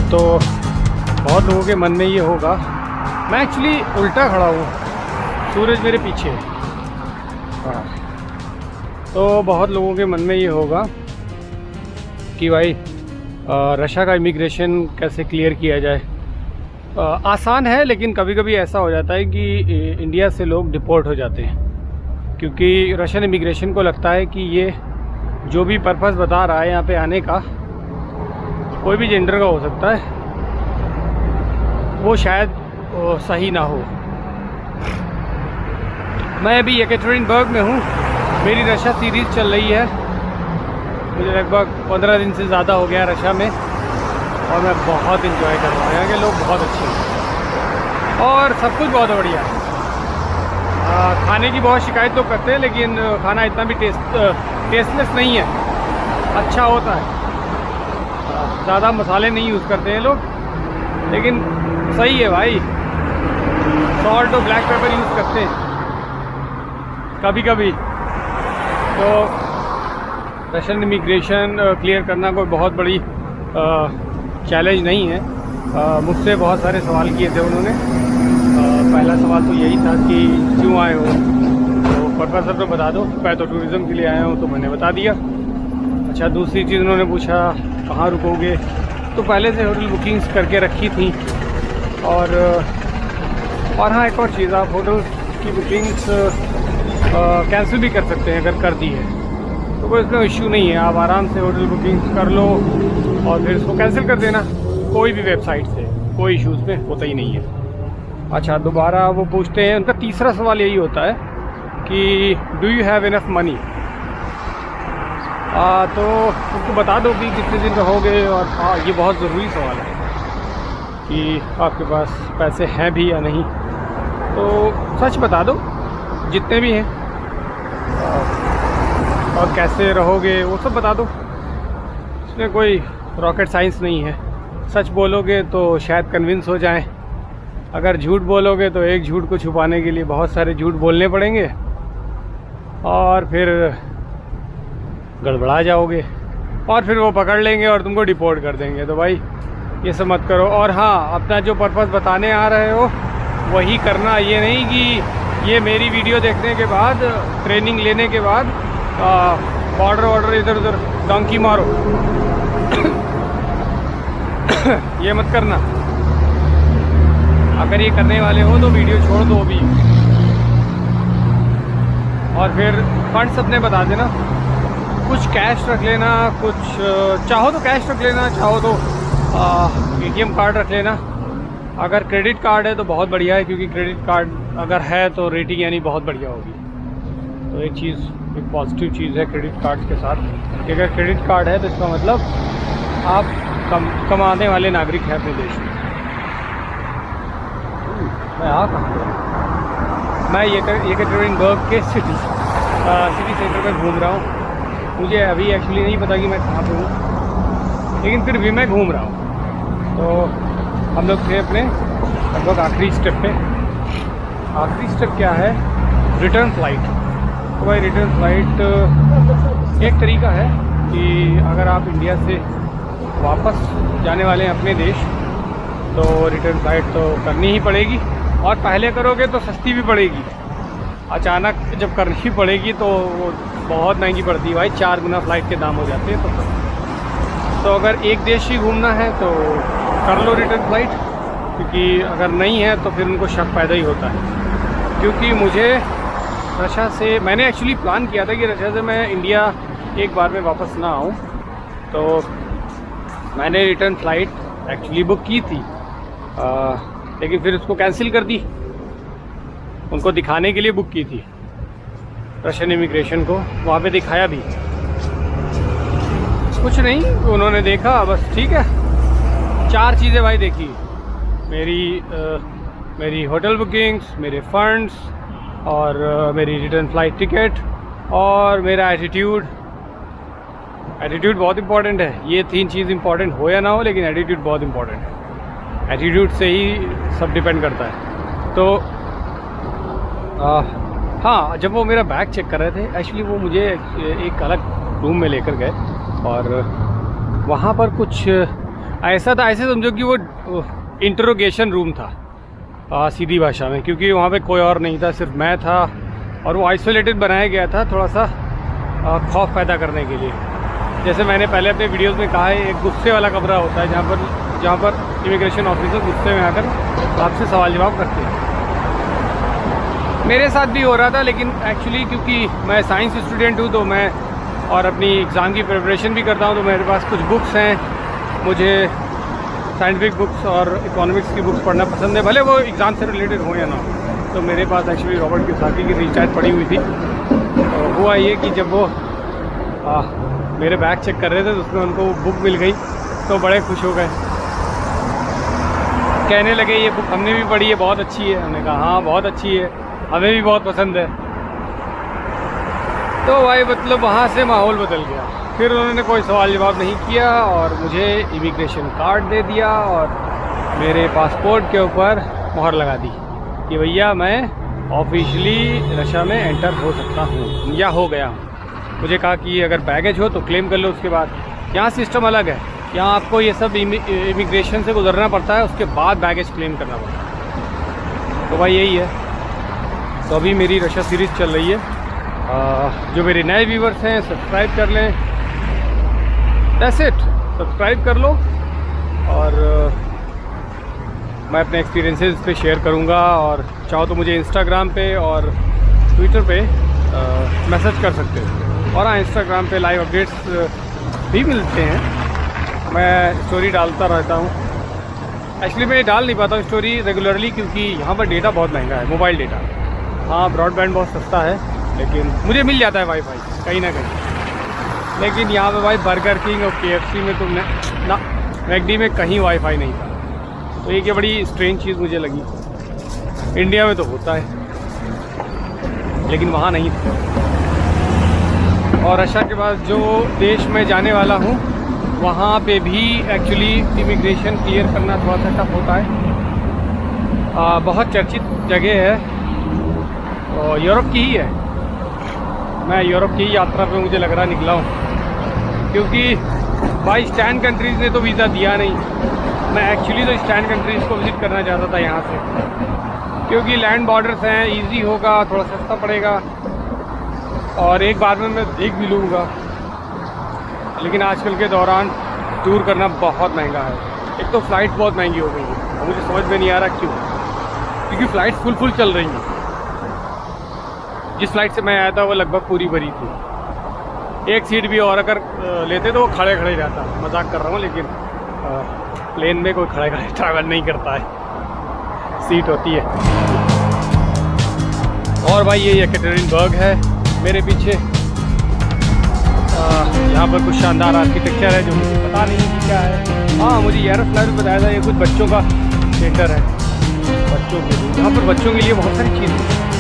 तो बहुत लोगों के मन में ये होगा, मैं एक्चुअली उल्टा खड़ा हूँ, सूरज मेरे पीछे है। हाँ, तो बहुत लोगों के मन में ये होगा कि भाई रशिया का इमिग्रेशन कैसे क्लियर किया जाए। आसान है, लेकिन कभी कभी ऐसा हो जाता है कि इंडिया से लोग डिपोर्ट हो जाते हैं, क्योंकि रशियन इमिग्रेशन को लगता है कि ये जो भी पर्पस बता रहा है यहाँ पे आने का, कोई भी जेंडर का हो सकता है, वो शायद सही ना हो। मैं अभी येकेटेरिनबर्ग में हूँ, मेरी रशिया सीरीज़ चल रही है। मुझे लगभग 15 दिन से ज़्यादा हो गया रशिया में, और मैं बहुत इन्जॉय कर रहा हूँ। यहाँ के लोग बहुत अच्छे हैं और सब कुछ बहुत बढ़िया है। खाने की बहुत शिकायत तो करते हैं, लेकिन खाना इतना भी टेस्टलेस नहीं है, अच्छा होता है। ज़्यादा मसाले नहीं यूज़ करते हैं लोग, लेकिन सही है भाई। सॉल्ट और ब्लैक पेपर यूज़ करते हैं कभी कभी। तो रशियन इमिग्रेशन क्लियर करना कोई बहुत बड़ी चैलेंज नहीं है। मुझसे बहुत सारे सवाल किए थे उन्होंने। पहला सवाल तो यही था कि क्यों आए हो, तो पर्पस तो बता दो। मैं तो टूरिज़्म के लिए आया हूँ, तो मैंने बता दिया। अच्छा, दूसरी चीज़ उन्होंने पूछा कहाँ रुकोगे, तो पहले से होटल बुकिंग्स करके रखी थी। और हाँ, एक और चीज़, आप होटल की बुकिंग्स कैंसिल भी कर सकते हैं अगर कर दी है, तो कोई इसमें इश्यू नहीं है। आप आराम से होटल बुकिंग्स कर लो और फिर इसको कैंसिल कर देना कोई भी वेबसाइट से, कोई इशू उसमें होता ही नहीं है। अच्छा, दोबारा वो पूछते हैं, उनका तीसरा सवाल यही होता है कि do you have enough money. तो उनको बता दो कि कितने दिन रहोगे। और हाँ, ये बहुत ज़रूरी सवाल है कि आपके पास पैसे हैं भी या नहीं, तो सच बता दो जितने भी हैं, और कैसे रहोगे वो सब बता दो। इसमें कोई रॉकेट साइंस नहीं है। सच बोलोगे तो शायद कन्विंस हो जाएं, अगर झूठ बोलोगे तो एक झूठ को छुपाने के लिए बहुत सारे झूठ बोलने पड़ेंगे, और फिर गड़बड़ा जाओगे, और फिर वो पकड़ लेंगे और तुमको डिपोर्ट कर देंगे। तो भाई ये सब मत करो। और हाँ, अपना जो पर्पस बताने आ रहे हो वही करना। ये नहीं कि ये मेरी वीडियो देखने के बाद, ट्रेनिंग लेने के बाद बॉर्डर वॉर्डर इधर उधर डंकी मारो ये मत करना। अगर ये करने वाले हो तो वीडियो छोड़ दो अभी, और फिर फंड्स अपने बता देना। कुछ कैश रख लेना, कुछ चाहो तो कैश रख लेना, चाहो तो ATM कार्ड रख लेना। अगर क्रेडिट कार्ड है तो बहुत बढ़िया है, क्योंकि क्रेडिट कार्ड अगर है तो रेटिंग यानी बहुत बढ़िया होगी। तो एक चीज़, एक पॉजिटिव चीज़ है क्रेडिट कार्ड के साथ कि अगर क्रेडिट कार्ड है तो इसका मतलब आप कमाने वाले नागरिक हैं अपने देश में। मैं आ कहाँ गया? मैं येकेटेरिनबर्ग के सिटी सेंटर में घूम रहा हूँ। मुझे अभी एक्चुअली नहीं पता कि मैं कहाँ पे हूँ, लेकिन फिर भी मैं घूम रहा हूँ। तो हम लोग थे अपने लगभग आखिरी स्टेप पे। आखिरी स्टेप क्या है? Return flight. तो भाई रिटर्न फ़्लाइट एक तरीका है कि अगर आप इंडिया से वापस जाने वाले हैं अपने देश, तो रिटर्न फ़्लाइट तो करनी ही पड़ेगी, और पहले करोगे तो सस्ती भी पड़ेगी। अचानक जब करनी पड़ेगी तो वो बहुत महंगी पड़ती है भाई, 4 गुना फ़्लाइट के दाम हो जाते हैं। तो अगर एक देश ही घूमना है तो कर लो रिटर्न फ़्लाइट, क्योंकि अगर नहीं है तो फिर उनको शक पैदा ही होता है। क्योंकि मुझे रशिया से, मैंने एक्चुअली प्लान किया था कि रशिया से मैं इंडिया एक बार में वापस ना आऊँ, तो मैंने रिटर्न फ़्लाइट एक्चुअली बुक की थी, लेकिन फिर उसको कैंसिल कर दी। उनको दिखाने के लिए बुक की थी, रशियन इमिग्रेशन को वहाँ पे दिखाया भी, कुछ नहीं उन्होंने देखा, बस ठीक है। 4 चीज़ें भाई देखी, मेरी होटल बुकिंग्स, मेरे फंड्स, और मेरी रिटर्न फ़्लाइट टिकट, और मेरा एटीट्यूड बहुत इम्पॉर्टेंट है। ये 3 चीज़ इम्पॉर्टेंट हो या ना हो, लेकिन एटीट्यूड बहुत इम्पॉर्टेंट है। एटीट्यूड से ही सब डिपेंड करता है। तो हाँ, जब वो मेरा बैग चेक कर रहे थे, एक्चुअली वो मुझे एक अलग रूम में लेकर गए, और वहाँ पर कुछ ऐसा था, ऐसे समझो कि वो इंटरोगेशन रूम था सीधी भाषा में, क्योंकि वहाँ पे कोई और नहीं था, सिर्फ मैं था। और वो आइसोलेटेड बनाया गया था थोड़ा सा खौफ पैदा करने के लिए। जैसे मैंने पहले अपने वीडियोस में कहा है, एक गुस्से वाला कमरा होता है जहाँ पर इमिग्रेशन ऑफिसर गुस्से में आकर आपसे सवाल जवाब करते हैं। मेरे साथ भी हो रहा था, लेकिन एक्चुअली क्योंकि मैं साइंस स्टूडेंट हूँ तो मैं और अपनी एग्ज़ाम की प्रिपरेशन भी करता हूँ, तो मेरे पास कुछ बुक्स हैं। मुझे साइंटिफिक बुक्स और इकोनॉमिक्स की बुक्स पढ़ना पसंद है, भले वो एग्ज़ाम से रिलेटेड हो या ना हो। तो मेरे पास एक्चुअली रॉबर्ट कियोसाकी की रिचार्ज पड़ी हुई थी। तो हुआ ये कि जब वो मेरे बैग चेक कर रहे थे तो उसमें उनको वो बुक मिल गई, तो बड़े खुश हो गए। कहने लगे ये बुक हमने भी पढ़ी है, बहुत अच्छी है। हमने कहा हाँ बहुत अच्छी है, हमें भी बहुत पसंद है। तो भाई मतलब वहाँ से माहौल बदल गया। फिर उन्होंने कोई सवाल जवाब नहीं किया और मुझे इमिग्रेशन कार्ड दे दिया और मेरे पासपोर्ट के ऊपर मोहर लगा दी कि भैया मैं ऑफिशियली रशिया में एंटर हो सकता हूँ या हो गया हूँ। मुझे कहा कि अगर बैगेज हो तो क्लेम कर लो उसके बाद। यहाँ सिस्टम अलग है, यहाँ आपको ये सब इमिग्रेशन से गुजरना पड़ता है, उसके बाद बैगेज क्लेम करना पड़ता है। तो भाई यही है। तो अभी मेरी रशिया सीरीज़ चल रही है। जो मेरे नए व्यूवर्स हैं सब्सक्राइब कर लें, दैट्स इट, सब्सक्राइब कर लो। और मैं अपने एक्सपीरियंसेस पे शेयर करूँगा, और चाहो तो मुझे इंस्टाग्राम पे और ट्विटर पे मैसेज कर सकते हो। और हाँ, इंस्टाग्राम पे लाइव अपडेट्स भी मिलते हैं, मैं स्टोरी डालता रहता हूँ। एक्चुअली मैं डाल नहीं पाता हूँ स्टोरी रेगुलरली, क्योंकि यहाँ पर डेटा बहुत महंगा है, मोबाइल डेटा। हाँ, ब्रॉडबैंड बहुत सस्ता है, लेकिन मुझे मिल जाता है वाईफाई कहीं ना कहीं। लेकिन यहाँ पे भाई बर्गर किंग और KFC में तो ना, मैकडी में कहीं वाईफाई नहीं था। तो ये बड़ी स्ट्रेंज चीज़ मुझे लगी। इंडिया में तो होता है, लेकिन वहाँ नहीं था। और रशिया के बाद जो देश में जाने वाला हूँ, वहाँ पे भी एक्चुअली इमिग्रेशन क्लियर करना थोड़ा सा टफ होता है। बहुत चर्चित जगह है और यूरोप की ही है। मैं यूरोप की यात्रा पे मुझे लग रहा निकला हूँ, क्योंकि भाई स्टैंड कंट्रीज़ ने तो वीज़ा दिया नहीं। मैं एक्चुअली तो स्टैंड कंट्रीज़ को विज़िट करना चाहता था यहाँ से, क्योंकि लैंड बॉर्डर्स हैं, इजी होगा, थोड़ा सस्ता पड़ेगा और एक बार में मैं देख भी लूँगा। लेकिन आजकल के दौरान टूर करना बहुत महंगा है। एक तो फ़्लाइट बहुत महंगी हो गई है और मुझे समझ में नहीं आ रहा क्यों, क्योंकि फ़्लाइट फुल चल रही हैं। जिस फ्लाइट से मैं आया था वो लगभग पूरी भरी थी। एक सीट भी और अगर लेते तो वो खड़े रहता। मजाक कर रहा हूँ, लेकिन प्लेन में कोई खड़े ट्रैवल नहीं करता है, सीट होती है। और भाई ये येकेटेरिनबर्ग है मेरे पीछे। यहाँ पर कुछ शानदार आर्किटेक्चर है जो मुझे पता नहीं कि क्या है। हाँ, मुझे यारोस्लाव भी बताया था ये कुछ बच्चों का सेंटर है, बच्चों के लिए। यहाँ पर बच्चों के लिए बहुत सारी चीज़ें हैं।